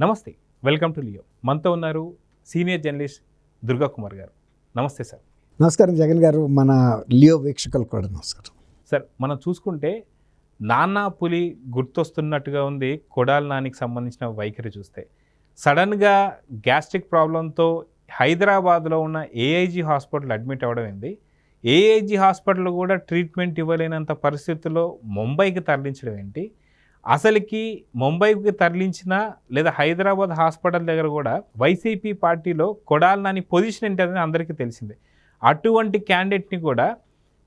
నమస్తే, welcome to Leo. మనతో ఉన్నారు సీనియర్ జర్నలిస్ట్ దుర్గా కుమార్ గారు. నమస్తే సార్. నమస్కారం జగన్ గారు, మన లియో వీక్షకులు కూడా నమస్కారం. సార్, మనం చూసుకుంటే నాన్నా పులి గుర్తొస్తున్నట్టుగా ఉంది కొడాలి నానికి సంబంధించిన వైఖరి చూస్తే. సడన్గా గ్యాస్ట్రిక్ ప్రాబ్లంతో హైదరాబాద్లో ఉన్న ఏఐజీ హాస్పిటల్ అడ్మిట్ అవ్వడం ఏంది, ఏఐజీ హాస్పిటల్ కూడా ట్రీట్మెంట్ ఇవ్వలేనంత పరిస్థితుల్లో ముంబైకి తరలించడం ఏంటి, అసలుకి ముంబైకి తరలించిన లేదా హైదరాబాద్ హాస్పిటల్ దగ్గర కూడా వైసీపీ పార్టీలో కొడాలి నాని పొజిషన్ ఏంటనేది అందరికీ తెలిసిందే. అటువంటి క్యాండిడేట్ని కూడా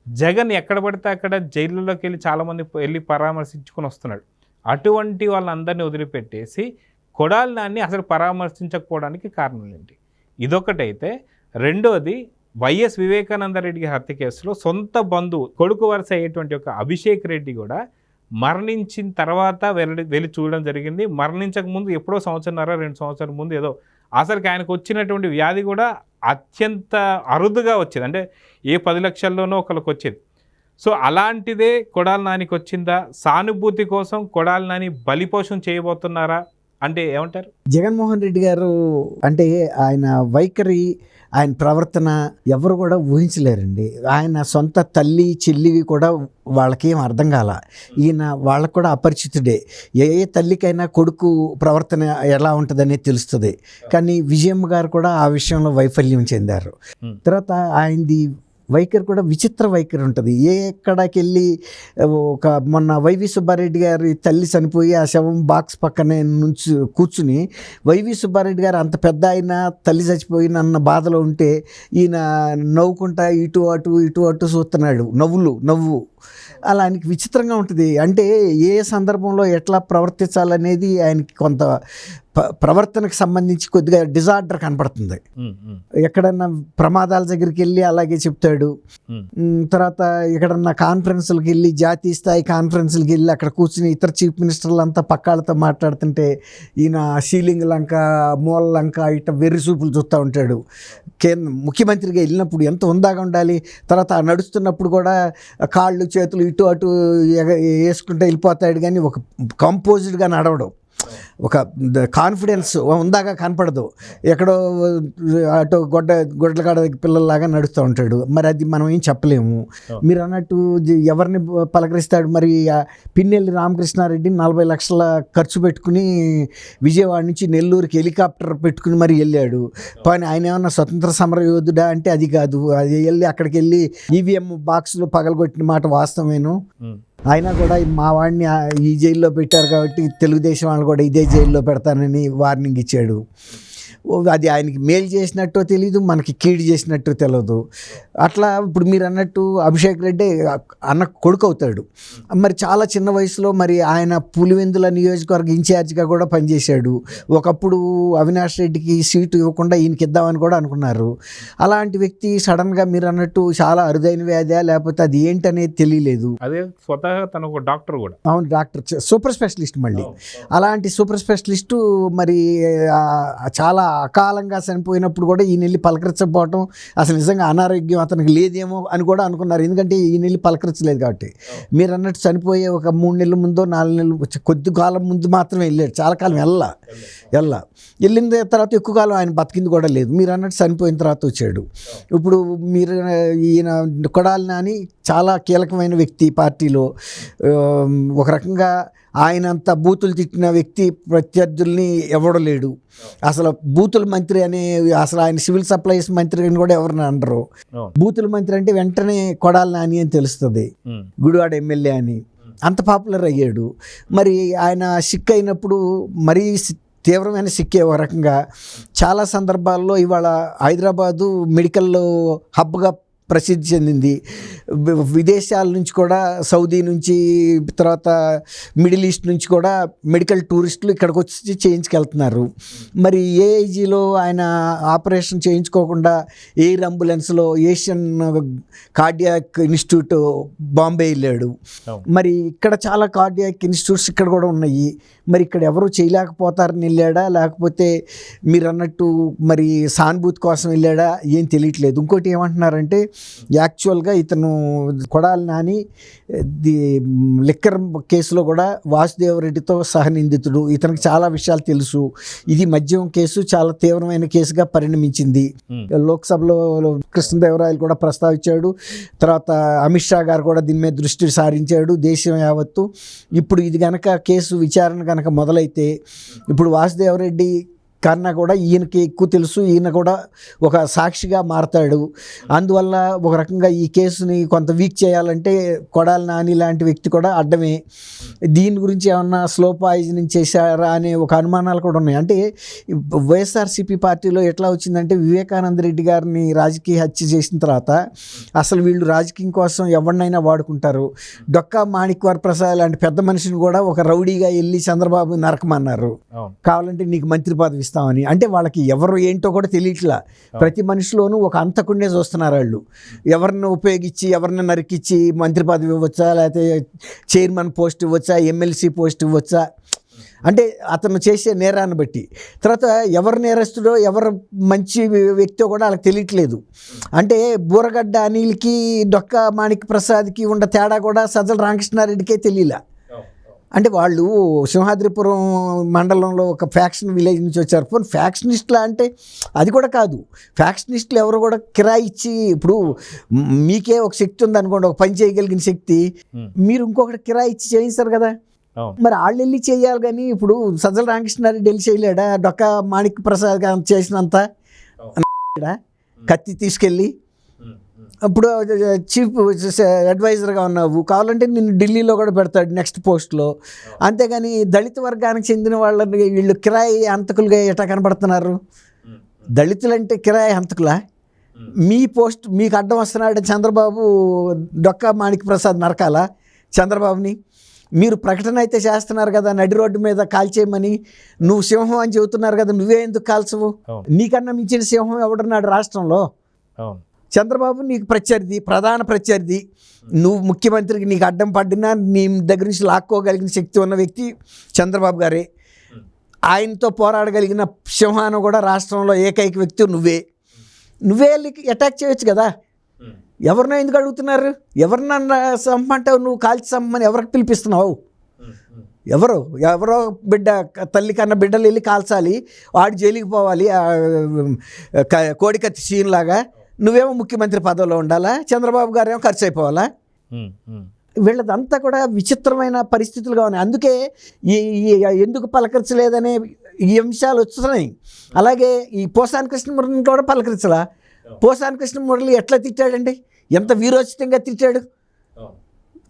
జగన్ ఎక్కడ పడితే అక్కడ జైళ్ళలోకి వెళ్ళి చాలామంది వెళ్ళి పరామర్శించుకొని వస్తున్నాడు. అటువంటి వాళ్ళందరినీ వదిలిపెట్టేసి కొడాలి నాని అసలు పరామర్శించకపోవడానికి కారణం ఏంటి? ఇదొకటైతే, రెండోది వైఎస్ వివేకానంద రెడ్డి హత్య కేసులో సొంత బంధువు కొడుకు వరుస అయ్యేటువంటి ఒక అభిషేక్ రెడ్డి కూడా మరణించిన తర్వాత వెళ్ళి చూడడం జరిగింది. మరణించక ముందు ఎప్పుడో 1.5-2 సంవత్సరాల ముందు ఏదో అసలుకి ఆయనకు వచ్చినటువంటి వ్యాధి కూడా అత్యంత అరుదుగా వచ్చేది, అంటే ఏ 10 లక్షల్లోనో ఒకరికి వచ్చేది. సో అలాంటిదే కొడాలి నానికి వచ్చిందా? సానుభూతి కోసం కొడాలి నాని బలిపోషం చేయబోతున్నారా అంటే ఏమంటారు? జగన్మోహన్ రెడ్డి గారు అంటే ఆయన వైఖరి, ఆయన ప్రవర్తన ఎవరు కూడా ఊహించలేరండి. ఆయన సొంత తల్లి చెల్లివి కూడా వాళ్ళకేం అర్థం కాల. ఈయన వాళ్ళకు కూడా అపరిచితుడే. ఏ తల్లికైనా కొడుకు ప్రవర్తన ఎలా ఉంటుందనేది తెలుస్తుంది. కానీ విజయమ్మ గారు కూడా ఆ విషయంలో వైఫల్యం చెందారు. తర్వాత ఆయనది వైఖరి కూడా విచిత్ర వైఖరి ఉంటుంది. ఎక్కడికి వెళ్ళి ఒక మొన్న వైవి సుబ్బారెడ్డి గారి తల్లి చనిపోయి ఆ శవం బాక్స్ పక్కనే నుంచి కూర్చుని వైవి సుబ్బారెడ్డి గారు అంత పెద్ద ఆయన తల్లి చచ్చిపోయినన్న బాధలో ఉంటే ఈయన నవ్వుకుంటా ఇటు అటు చూస్తున్నాడు. నవ్వు అలా ఆయనకి విచిత్రంగా ఉంటుంది. అంటే ఏ సందర్భంలో ఎట్లా ప్రవర్తించాలనేది ఆయనకి కొంత ప్రవర్తనకు సంబంధించి కొద్దిగా డిజార్డర్ కనపడుతుంది. ఎక్కడన్నా ప్రమాదాల దగ్గరికి వెళ్ళి అలాగే చెప్తాడు. తర్వాత ఎక్కడన్నా కాన్ఫరెన్సులకి వెళ్ళి, జాతీయ స్థాయి కాన్ఫరెన్సులకి వెళ్ళి అక్కడ కూర్చుని ఇతర చీఫ్ మినిస్టర్లు అంతా పక్కాళ్ళతో మాట్లాడుతుంటే ఈయన సీలింగ్ లంక, మూల లంక ఇట్లా వెర్రి చూపులు చూస్తూ ఉంటాడు. ముఖ్యమంత్రిగా వెళ్ళినప్పుడు ఎంత ఉందాగా ఉండాలి. తర్వాత నడుస్తున్నప్పుడు కూడా కాళ్ళు చేతులు ఇటు అటు వేసుకుంటే వెళ్ళిపోతాడు. కానీ ఒక కంపోజ్డ్గా నడవడం, ఒక కాన్ఫిడెన్స్ ఉందాగా కనపడదు. ఎక్కడో అటు గొడ్ల కాడ పిల్లల్లాగా నడుస్తూ ఉంటాడు. మరి అది మనం ఏం చెప్పలేము. మీరు అన్నట్టు ఎవరిని పలకరిస్తాడు? మరి పిన్నెల్లి రామకృష్ణారెడ్డి 40 లక్షల ఖర్చు పెట్టుకుని విజయవాడ నుంచి నెల్లూరుకి హెలికాప్టర్ పెట్టుకుని మరి వెళ్ళాడు. కానీ ఆయన ఏమన్నా స్వతంత్ర సమర యోధుడా అంటే అది కాదు. అది వెళ్ళి అక్కడికి వెళ్ళి ఈవీఎం బాక్సులు పగలగొట్టిన మాట వాస్తవేను. అయినా కూడా మా వాడిని ఈ జైల్లో పెట్టారు కాబట్టి తెలుగుదేశం వాళ్ళు కూడా ఇదే జైల్లో పెడతానని వార్నింగ్ ఇచ్చాడు. అది ఆయనకి మేలు చేసినట్టు తెలియదు, మనకి కీడు చేసినట్టు తెలియదు. అట్లా ఇప్పుడు మీరు అన్నట్టు అభిషేక్ రెడ్డి అన్న కొడుకు అవుతాడు. మరి చాలా చిన్న వయసులో మరి ఆయన పులివెందుల నియోజకవర్గ ఇన్ఛార్జిగా కూడా పనిచేశాడు. ఒకప్పుడు అవినాష్ రెడ్డికి సీటు ఇవ్వకుండా ఈయనకి ఇద్దామని కూడా అనుకున్నారు. అలాంటి వ్యక్తి సడన్గా మీరు అన్నట్టు చాలా అరుదైన వ్యాధి లేకపోతే అది ఏంటనేది తెలియలేదు. అదే స్వతహా తన ఒక డాక్టర్ కూడా. అవును, డాక్టర్, సూపర్ స్పెషలిస్ట్. మళ్ళీ అలాంటి సూపర్ స్పెషలిస్టు మరి చాలా అకాలంగా చనిపోయినప్పుడు కూడా ఈయన వెళ్ళి పలకరించకపోవటం, అసలు నిజంగా అనారోగ్యం అతనికి లేదేమో అని కూడా అనుకున్నారు. ఎందుకంటే ఈయన వెళ్ళి పలకరించలేదు కాబట్టి. మీరు అన్నట్టు చనిపోయే ఒక 3 నెలల ముందో 4 నెలలు కొద్ది కాలం ముందు మాత్రమే వెళ్ళాడు. చాలా కాలం వెళ్ళిన తర్వాత ఎక్కువ కాలం ఆయన బతికింది కూడా లేదు. మీరు అన్నట్టు చనిపోయిన తర్వాత వచ్చాడు. ఇప్పుడు మీరు ఈయన కొడాలి నాని చాలా కీలకమైన వ్యక్తి పార్టీలో. ఒక రకంగా ఆయనంత బూతులు తిట్టిన వ్యక్తి ప్రత్యర్థుల్ని ఎవడో లేడు. అసలు బూతుల మంత్రి అనే, అసలు ఆయన సివిల్ సప్లైస్ మంత్రి అని కూడా ఎవరిని అనరు. బూతుల మంత్రి అంటే వెంటనే కొడాలి నాని అని తెలుస్తుంది, గుడివాడ ఎమ్మెల్యే అని. అంత పాపులర్ అయ్యాడు. మరి ఆయన సిక్ అయినప్పుడు మరీ తీవ్రమైన సిక్కే. ఒక రకంగా చాలా సందర్భాల్లో ఇవాళ హైదరాబాదు మెడికల్ హబ్గా ప్రసిద్ధి చెందింది. విదేశాల నుంచి కూడా, సౌదీ నుంచి, తర్వాత మిడిల్ ఈస్ట్ నుంచి కూడా మెడికల్ టూరిస్టులు ఇక్కడికి వచ్చి చేయించుకెళ్తున్నారు. మరి ఏఐజీలో ఆయన ఆపరేషన్ చేయించుకోకుండా ఎయిర్ అంబులెన్స్లో ఏషియన్ కార్డియాక్ ఇన్స్టిట్యూట్ బాంబే వెళ్ళాడు. మరి ఇక్కడ చాలా కార్డియాక్ ఇన్స్టిట్యూట్స్ ఇక్కడ కూడా ఉన్నాయి. మరి ఇక్కడ ఎవరు చేయలేకపోతారని వెళ్ళాడా, లేకపోతే మీరు అన్నట్టు మరి సానుభూతి కోసం వెళ్ళాడా ఏం తెలియట్లేదు. ఇంకోటి ఏమంటున్నారంటే యాక్చువల్గా ఇతను కొడాలి నాని లిక్కర్ కేసులో కూడా వాసుదేవరెడ్డితో సహనిందితుడు, ఇతనికి చాలా విషయాలు తెలుసు, ఇది మద్యం కేసు చాలా తీవ్రమైన కేసుగా పరిణమించింది. లోక్సభలో కృష్ణదేవరాయలు కూడా ప్రస్తావించాడు, తర్వాత అమిత్ షా గారు కూడా దీని మీద దృష్టి సారించాడు, దేశం యావత్తు. ఇప్పుడు ఇది కనుక కేసు విచారణ కనుక మొదలైతే ఇప్పుడు వాసుదేవరెడ్డి కన్నా కూడా ఈయనకి ఎక్కువ తెలుసు, ఈయన కూడా ఒక సాక్షిగా మారతాడు. అందువల్ల ఒక రకంగా ఈ కేసుని కొంత వీక్ చేయాలంటే కొడాలి నాని లాంటి వ్యక్తి కూడా అడ్డమే. దీని గురించి ఏమన్నా స్లో పాయిజనింగ్ చేశారా అనే ఒక అనుమానాలు కూడా ఉన్నాయి. అంటే వైఎస్ఆర్సీపీ పార్టీలో ఎట్లా వచ్చిందంటే వివేకానంద రెడ్డి గారిని రాజకీయ హత్య చేసిన తర్వాత అసలు వీళ్ళు రాజకీయం కోసం ఎవరినైనా వాడుకుంటారు. డొక్కా మాణిక్యవర ప్రసాద్ లాంటి పెద్ద మనిషిని కూడా ఒక రౌడీగా వెళ్ళి చంద్రబాబు నరకమన్నారు, కావాలంటే నీకు మంత్రి పదవి ఇస్తామని. అంటే వాళ్ళకి ఎవరు ఏంటో కూడా తెలియట్లా. ప్రతి మనిషిలోనూ ఒక అంతకుండే చూస్తున్నారు వాళ్ళు. ఎవరిని ఉపయోగించి ఎవరిని నరికిచ్చి మంత్రి పదవి ఇవ్వచ్చా, లేకపోతే చైర్మన్ పోస్ట్ ఇవ్వచ్చా, ఎమ్మెల్సీ పోస్ట్ ఇవ్వచ్చా, అంటే అతను చేసే నేరాన్ని బట్టి. తర్వాత ఎవరు నేరస్తుడో ఎవరు మంచి వ్యక్తో కూడా వాళ్ళకి తెలియట్లేదు. అంటే బూరగడ్డ అనిల్కి డొక్కా మాణిక్య ప్రసాద్కి ఉన్న తేడా కూడా సజ్జల రామకృష్ణారెడ్డికే తెలియలే. అంటే వాళ్ళు సింహాద్రిపురం మండలంలో ఒక ఫ్యాక్షన్ విలేజ్ నుంచి వచ్చారు. పోనీ ఫ్యాక్షనిస్టులా అంటే అది కూడా కాదు. ఫ్యాక్షనిస్టులు ఎవరు కూడా కిరాయి ఇచ్చి, ఇప్పుడు మీకే ఒక శక్తి ఉంది అనుకోండి, ఒక పని చేయగలిగిన శక్తి, మీరు ఇంకొకటి కిరాయి ఇచ్చి చేయిస్తారు కదా, మరి వాళ్ళు వెళ్ళి చేయాలి. కానీ ఇప్పుడు సజ్జల రామకృష్ణారెడ్డి వెళ్ళి చేయలేడా డొక్కా మాణిక్య ప్రసాద్ గారు చేసినంత? కత్తి తీసుకెళ్ళి ఇప్పుడు చీఫ్ అడ్వైజర్గా ఉన్నావు, కావాలంటే నిన్ను ఢిల్లీలో కూడా పెడతాడు నెక్స్ట్ పోస్ట్లో. అంతేగాని దళిత వర్గానికి చెందిన వాళ్ళని వీళ్ళు కిరాయి హంతకులుగా ఎట్లా కనబడుతున్నారు? దళితులంటే కిరాయి హంతకులా? మీ పోస్ట్ మీకు అడ్డం వస్తున్నాడు చంద్రబాబు, డొక్కా మాణిక్య ప్రసాద్ నరకాలా చంద్రబాబుని? మీరు ప్రకటన అయితే చేస్తున్నారు కదా నడి రోడ్డు మీద కాల్చేయమని, నువ్వు సింహం అని చెబుతున్నారు కదా, నువ్వే ఎందుకు కాల్చవు? నీకన్నా మించిన సింహం ఎవడున్నాడు రాష్ట్రంలో? చంద్రబాబు నీకు ప్రత్యర్థి, ప్రధాన ప్రత్యర్థి. నువ్వు ముఖ్యమంత్రికి నీకు అడ్డం పడినా నీ దగ్గర నుంచి లాక్కోగలిగిన శక్తి ఉన్న వ్యక్తి చంద్రబాబు గారే. ఆయనతో పోరాడగలిగిన సింహాన్ని కూడా రాష్ట్రంలో ఏకైక వ్యక్తి నువ్వే వెళ్ళి అటాక్ చేయొచ్చు కదా. ఎవరినో ఎందుకు అడుగుతున్నారు? ఎవరినన్నా చంపంటావు? నువ్వు కాల్చి చంపమని ఎవరికి పిలిపిస్తున్నావు? ఎవరో బిడ్డ, తల్లి కన్నా బిడ్డలు వెళ్ళి కాల్చాలి, వాడు జైలుకి పోవాలి కోడికత్తి సీన్ లాగా. నువ్వేమో ముఖ్యమంత్రి పదవిలో ఉండాలా, చంద్రబాబు గారు ఏమో ఖర్చు అయిపోవాలా? వీళ్ళదంతా కూడా విచిత్రమైన పరిస్థితులుగా ఉన్నాయి. అందుకే ఎందుకు పలకరించలేదనే ఈ అంశాలు వస్తున్నాయి. అలాగే ఈ పోసాని కృష్ణమురళిని కూడా పలకరించలా. పోసాని కృష్ణమురళి ఎట్లా తిట్టాడండి, ఎంత వీరోచితంగా తిట్టాడు.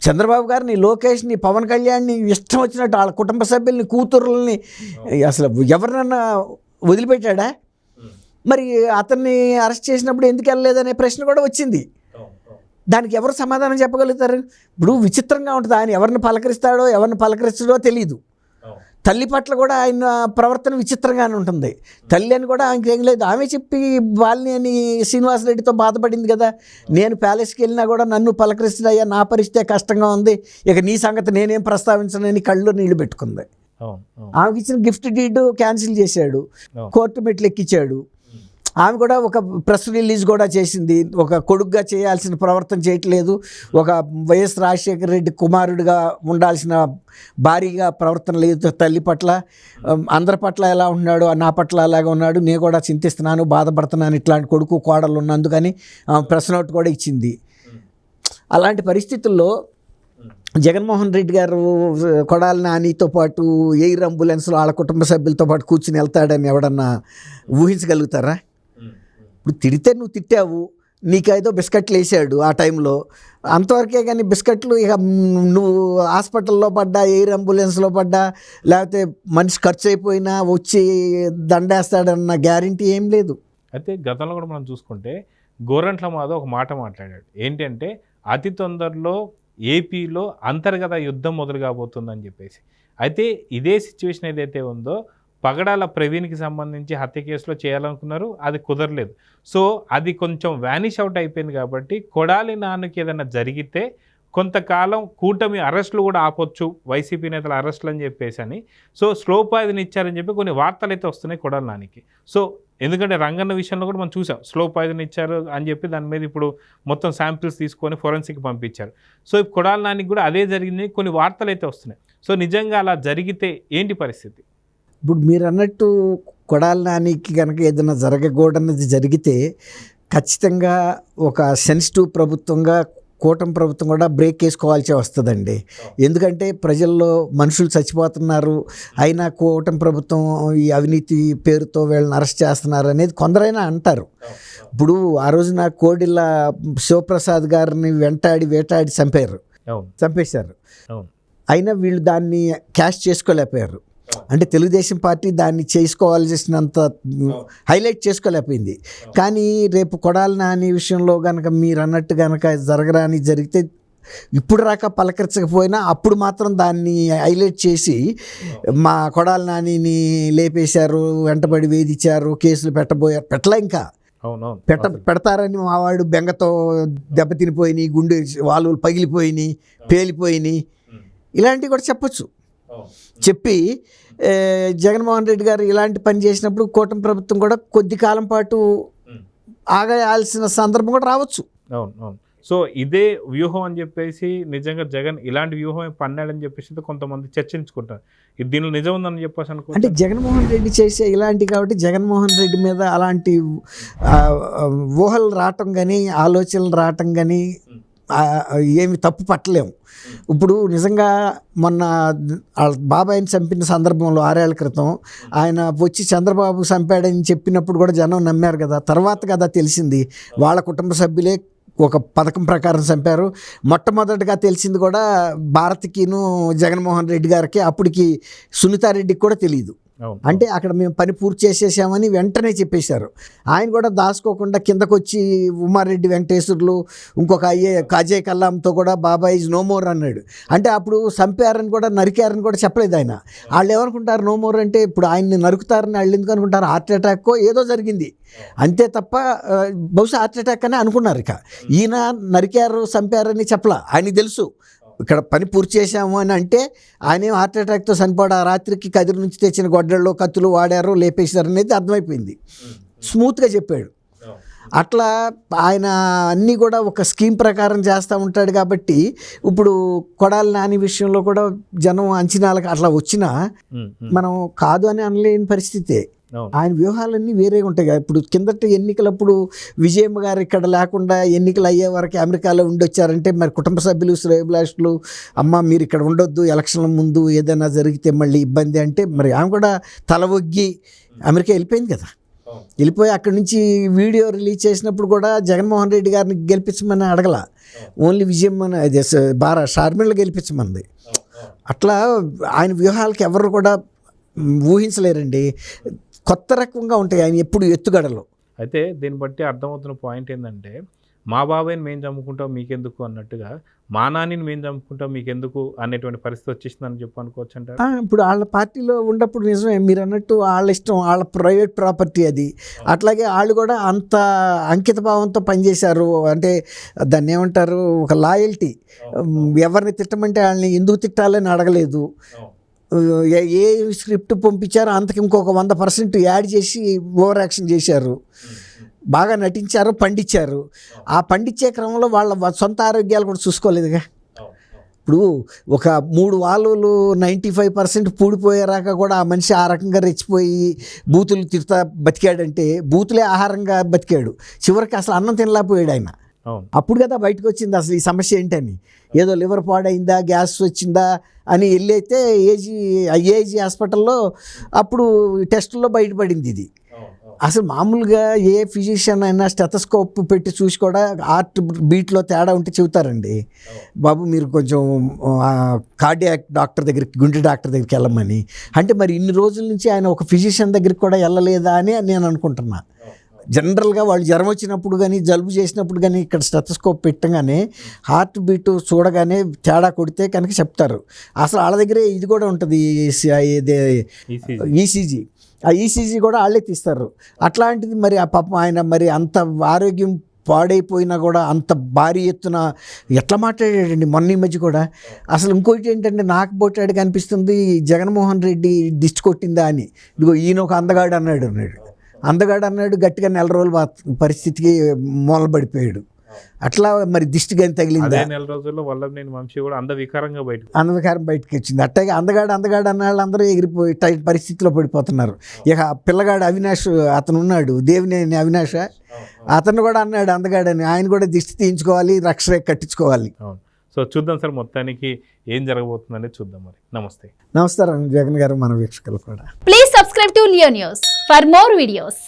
చంద్రబాబు గారిని, లోకేష్ని, పవన్ కళ్యాణ్ని ఇష్టం వచ్చినట్టు వాళ్ళ కుటుంబ సభ్యుల్ని, కూతుర్లని అసలు ఎవరినన్నా వదిలిపెట్టాడా? మరి అతన్ని అరెస్ట్ చేసినప్పుడు ఎందుకు వెళ్ళలేదనే ప్రశ్న కూడా వచ్చింది. దానికి ఎవరు సమాధానం చెప్పగలుగుతారు? ఇప్పుడు విచిత్రంగా ఉంటుంది. ఆయన ఎవరిని పలకరిస్తాడో ఎవరిని పలకరిస్తాడో తెలియదు. తల్లి పట్ల కూడా ఆయన ప్రవర్తన విచిత్రంగానే ఉంటుంది. తల్లి అని కూడా ఆయనకి ఏం లేదు. ఆమె చెప్పి వాళ్ళని అని శ్రీనివాసరెడ్డితో బాధపడింది కదా, నేను ప్యాలెస్కి వెళ్ళినా కూడా నన్ను పలకరిస్తున్నాయ్యా, నా పరిస్థితి కష్టంగా ఉంది, ఇక నీ సంగతి నేనేం ప్రస్తావించనని కళ్ళు నీళ్లు పెట్టుకుంది. ఆమెకి ఇచ్చిన గిఫ్ట్ డీడ్ క్యాన్సిల్ చేశాడు, కోర్టు మెట్లు ఎక్కించాడు. ఆమె కూడా ఒక ప్రెస్ రిలీజ్ కూడా చేసింది. ఒక కొడుకుగా చేయాల్సిన ప్రవర్తన చేయట్లేదు, ఒక వైఎస్ రాజశేఖర రెడ్డి కుమారుడిగా ఉండాల్సిన భారీగా ప్రవర్తన లేదు తల్లి పట్ల. అందరి పట్ల ఎలా ఉన్నాడు, నా పట్ల అలాగే ఉన్నాడు, నేను కూడా చింతిస్తున్నాను, బాధపడుతున్నాను, ఇట్లాంటి కొడుకు కోడలు ఉన్నందుకని ప్రెస్ నోట్ కూడా ఇచ్చింది. అలాంటి పరిస్థితుల్లో జగన్మోహన్ రెడ్డి గారు కొడాలి నానితో పాటు ఎయిర్ అంబులెన్స్లో వాళ్ళ కుటుంబ సభ్యులతో పాటు కూర్చుని వెళ్తాడని ఎవడన్నా ఊహించగలుగుతారా? ఇప్పుడు తిడితే నువ్వు తిట్టావు, నీకేదో బిస్కెట్లు వేసాడు ఆ టైంలో, అంతవరకే. కానీ బిస్కెట్లు ఇక నువ్వు హాస్పిటల్లో పడ్డా, ఎయిర్ అంబులెన్స్లో పడ్డా, లేకపోతే మనిషి ఖర్చు అయిపోయినా వచ్చి దండేస్తాడన్న గ్యారంటీ ఏం లేదు. అయితే గతంలో కూడా మనం చూసుకుంటే గోరంట్ల మాధవ్ ఒక మాట మాట్లాడాడు, ఏంటంటే అతి తొందరలో ఏపీలో అంతర్గత యుద్ధం మొదలు కాబోతుందని చెప్పేసి. అయితే ఇదే సిచ్యువేషన్ ఏదైతే ఉందో పగడాల ప్రవీణ్కి సంబంధించి హత్య కేసులో చేయాలనుకున్నారు, అది కుదరలేదు. సో అది కొంచెం వ్యానిష్ అవుట్ అయిపోయింది. కాబట్టి కొడాలి నాన్నకి ఏదైనా జరిగితే కొంతకాలం కూటమి అరెస్టులు కూడా ఆపొచ్చు, వైసీపీ నేతల అరెస్టులు అని చెప్పేసి అని. సో స్లో పాయిజన్ ఇచ్చారని చెప్పి కొన్ని వార్తలు అయితే వస్తున్నాయి కొడాలి నానికి. సో ఎందుకంటే రంగన్న విషయంలో కూడా మనం చూసాం, స్లో పాయిజన్ ఇచ్చారు అని చెప్పి దాని మీద ఇప్పుడు మొత్తం శాంపిల్స్ తీసుకొని ఫోరెన్సిక్ పంపించారు. సో ఇప్పుడు కొడాలి నానికి కూడా అదే జరిగింది, కొన్ని వార్తలు అయితే వస్తున్నాయి. సో నిజంగా అలా జరిగితే ఏంటి పరిస్థితి? ఇప్పుడు మీరు అన్నట్టు కొడాలి నానికి కనుక ఏదైనా జరగకూడనిది జరిగితే ఖచ్చితంగా ఒక సెన్సిటివ్ ప్రభుత్వంగా కూటమి ప్రభుత్వం కూడా బ్రేక్ వేసుకోవాల్సి వస్తుందండి. ఎందుకంటే ప్రజల్లో మనుషులు చచ్చిపోతున్నారు, అయినా కూటమి ప్రభుత్వం ఈ అవినీతి పేరుతో వీళ్ళని అరెస్ట్ చేస్తున్నారు అనేది కొందరైనా అంటారు. ఇప్పుడు ఆ రోజున కోడిల్ల శివప్రసాద్ గారిని వేటాడి చంపేశారు. అయినా వీళ్ళు దాన్ని క్యాష్ చేసుకోలేకపోయారు. అంటే తెలుగుదేశం పార్టీ దాన్ని చేసుకోవాల్సినంత హైలైట్ చేసుకోలేకపోయింది. కానీ రేపు కొడాలి నాని విషయంలో కనుక మీరు అన్నట్టు కనుక జరిగితే ఇప్పుడు రాక పలకరించకపోయినా అప్పుడు మాత్రం దాన్ని హైలైట్ చేసి మా కొడాలి నానిని లేపేశారు, వెంటబడి వేధించారు, కేసులు పెట్టలే ఇంకా పెడతారని మా వాడు బెంగతో దెబ్బతినిపోయినాయి, గుండె వాల్వులు పగిలిపోయినాయి, పేలిపోయినాయి, ఇలాంటివి కూడా చెప్పచ్చు. చెప్పి జగన్మోహన్ రెడ్డి గారు ఇలాంటి పని చేసినప్పుడు కూటమి ప్రభుత్వం కూడా కొద్ది కాలం పాటు ఆగాల్సిన సందర్భం కూడా రావచ్చు. అవును. సో ఇదే వ్యూహం అని చెప్పేసి నిజంగా జగన్ ఇలాంటి వ్యూహం పన్నాడని చెప్పేసి కొంతమంది చర్చించుకుంటారు. ఇది దీనిలో నిజం ఉందని చెప్పేసి అంటే జగన్మోహన్ రెడ్డి చేసే ఇలాంటి కాబట్టి జగన్మోహన్ రెడ్డి మీద అలాంటి ఊహలు రావటం కానీ ఆలోచనలు రావటం కానీ ఏమి తప్పు పట్టలేము. ఇప్పుడు నిజంగా మొన్న బాబాయిని చంపిన సందర్భంలో 6 ఏళ్ల క్రితం ఆయన వచ్చి చంద్రబాబు చంపాడని చెప్పినప్పుడు కూడా జనం నమ్మారు కదా. తర్వాత కదా తెలిసింది వాళ్ళ కుటుంబ సభ్యులే ఒక పథకం ప్రకారం చంపారు. మొట్టమొదటిగా తెలిసింది కూడా భారతికిను జగన్మోహన్ రెడ్డి గారికి, అప్పటికి సునీతారెడ్డికి కూడా తెలియదు. అంటే అక్కడ మేము పని పూర్తి చేసేసామని వెంటనే చెప్పేశారు. ఆయన కూడా దాచుకోకుండా కిందకు వచ్చి ఉమారెడ్డి వెంకటేశ్వర్లు ఇంకొక అజయ్ కల్లాంతో కూడా బాబాయ్ ఈజ్ నో మోర్ అన్నాడు. అంటే అప్పుడు చంపారని కూడా నరికారని కూడా చెప్పలేదు ఆయన. వాళ్ళు ఏమనుకుంటారు నో మోర్ అంటే ఇప్పుడు ఆయన్ని నరుకుతారని వాళ్ళు ఎందుకు అనుకుంటారు, హార్ట్ అటాక్ ఏదో జరిగింది అంతే తప్ప బహుశా హార్ట్ అటాక్ అని అనుకున్నారు. ఇక ఈయన నరికారు చంపారని చెప్పలా, ఆయనకి తెలుసు ఇక్కడ పని పూర్తి చేశాము అని. అంటే ఆయన హార్ట్ అటాక్తో చనిపోయాడు, ఆ రాత్రికి కదిరి నుంచి తెచ్చిన గొడ్డళ్ళు కత్తులు వాడారు, లేపేశారు అనేది అర్థమైపోయింది. స్మూత్గా చెప్పాడు. అట్లా ఆయన అన్నీ కూడా ఒక స్కీమ్ ప్రకారం చేస్తూ ఉంటాడు. కాబట్టి ఇప్పుడు కొడాలి నాని విషయంలో కూడా జనం అంచనాలకు అట్లా వచ్చినా మనం కాదు అని అనలేని పరిస్థితే. ఆయన వ్యూహాలన్నీ వేరేగా ఉంటాయి కదా. ఇప్పుడు కిందట ఎన్నికలప్పుడు విజయమ్మ గారు ఇక్కడ లేకుండా ఎన్నికలు అయ్యే వరకు అమెరికాలో ఉండొచ్చారంటే మరి కుటుంబ సభ్యులు శ్రేయభిలాషులు అమ్మ మీరు ఇక్కడ ఉండొద్దు, ఎలక్షన్ల ముందు ఏదైనా జరిగితే మళ్ళీ ఇబ్బంది అంటే మరి ఆమె కూడా తల ఒగ్గి అమెరికా వెళ్ళిపోయింది కదా. వెళ్ళిపోయి అక్కడి నుంచి వీడియో రిలీజ్ చేసినప్పుడు కూడా జగన్మోహన్ రెడ్డి గారిని గెలిపించమని అడగల, ఓన్లీ విజయమ్మని అదే షార్మిళ్ళు గెలిపించమంది. అట్లా ఆయన వ్యూహాలకి ఎవరు కూడా ఊహించలేరండి. కొత్త రకంగా ఉంటాయి ఆయన ఎప్పుడు ఎత్తుగడలు. అయితే దీన్ని బట్టి అర్థమవుతున్న పాయింట్ ఏంటంటే మా బాబాయ్ని మేము చంపుకుంటాం మీకెందుకు అన్నట్టుగా మా నాన్నని మేము చంపుకుంటాం మీకెందుకు అనేటువంటి పరిస్థితి వచ్చేసిందని చెప్పి అనుకోవచ్చు అంటారు. ఇప్పుడు వాళ్ళ పార్టీలో ఉన్నప్పుడు నిజమే మీరు అన్నట్టు వాళ్ళ ఇష్టం, వాళ్ళ ప్రైవేట్ ప్రాపర్టీ అది. అట్లాగే వాళ్ళు కూడా అంత అంకిత భావంతో పనిచేశారు. అంటే దాన్ని ఏమంటారు, ఒక లాయల్టీ. ఎవరిని తిట్టమంటే వాళ్ళని ఎందుకు తిట్టాలని అడగలేదు. ఏ స్క్రిప్ట్ పంపించారో అంతకు ఇంకొక 100% యాడ్ చేసి ఓవర్ యాక్షన్ చేశారు. బాగా నటించారు, పండించారు. ఆ పండించే క్రమంలో వాళ్ళ సొంత ఆరోగ్యాలు కూడా చూసుకోలేదుగా. ఇప్పుడు ఒక 3 వాల్వులు 95% పూడిపోయేరాక కూడా ఆ మనిషి ఆ రకంగా రెచ్చిపోయి బూతులు తిడతా బతికాడంటే బూతులే ఆహారంగా బతికాడు. చివరికి అసలు అన్నం తినలేకపోయాడు ఆయన. అప్పుడు కదా బయటకు వచ్చింది అసలు ఈ సమస్య ఏంటని. ఏదో లివర్ పాడైందా, గ్యాస్ వచ్చిందా అని వెళ్ళైతే ఏజీ హాస్పిటల్లో అప్పుడు టెస్టుల్లో బయటపడింది ఇది. అసలు మామూలుగా ఏ ఫిజిషియన్ అయినా స్టెథోస్కోప్ పెట్టి చూసి కూడా హార్ట్ బీట్లో తేడా ఉంటే చెబుతారండి, బాబు మీరు కొంచెం కార్డియాక్ డాక్టర్ దగ్గరికి, గుండె డాక్టర్ దగ్గరికి వెళ్ళమని. అంటే మరి ఇన్ని రోజుల నుంచి ఆయన ఒక ఫిజిషియన్ దగ్గరికి కూడా వెళ్ళలేదా అని నేను అనుకుంటున్నా. జనరల్గా వాళ్ళు జ్వరం వచ్చినప్పుడు కానీ జలుబు చేసినప్పుడు కానీ ఇక్కడ స్టెథోస్కోప్ పెట్టగానే హార్ట్ బీట్ చూడగానే తేడా కొడితే కనుక చెప్తారు. అసలు వాళ్ళ దగ్గరే ఇది కూడా ఉంటుంది, ఈసీజీ. ఆ ఈసీజీ కూడా వాళ్ళే తీస్తారు. అట్లాంటిది మరి ఆ పాపం ఆయన మరి అంత ఆరోగ్యం పాడైపోయినా కూడా అంత భారీ ఎత్తున ఎట్లా మాట్లాడాడండి మొన్న ఈ మధ్య కూడా. అసలు ఇంకోటి ఏంటంటే నాకు పోటాడికి అనిపిస్తుంది జగన్మోహన్ రెడ్డి దిష్టి కొట్టిందా అని. ఇదిగో ఈయన ఒక అందగాడు అన్నాడు గట్టిగా నెల రోజులు పరిస్థితికి మూలబడిపోయాడు. అట్లా మరి దిష్టి కానీ తగిలింది. అదే నెల రోజుల్లో వల్లభనేని వంశీ కూడా అందవికారంగా బయటకు వచ్చింది. అట్టాగే అందగాడు అన్న వాళ్ళందరూ ఎగిరిపోయి పరిస్థితిలో పడిపోతున్నారు. ఇక పిల్లగాడు అవినాష్ అతను ఉన్నాడు, దేవినేని అవినాష్, అతను కూడా అన్నాడు అందగాడని. ఆయన కూడా దిష్టి తీయించుకోవాలి, రక్ష కట్టించుకోవాలి. అవును. సో చూద్దాం సార్, మొత్తానికి ఏం జరగబోతుందనేది చూద్దాం. మరి నమస్తే. నమస్కారం జగన్ గారు, మన వీక్షకులు కూడా. Please subscribe to Leo news for more videos.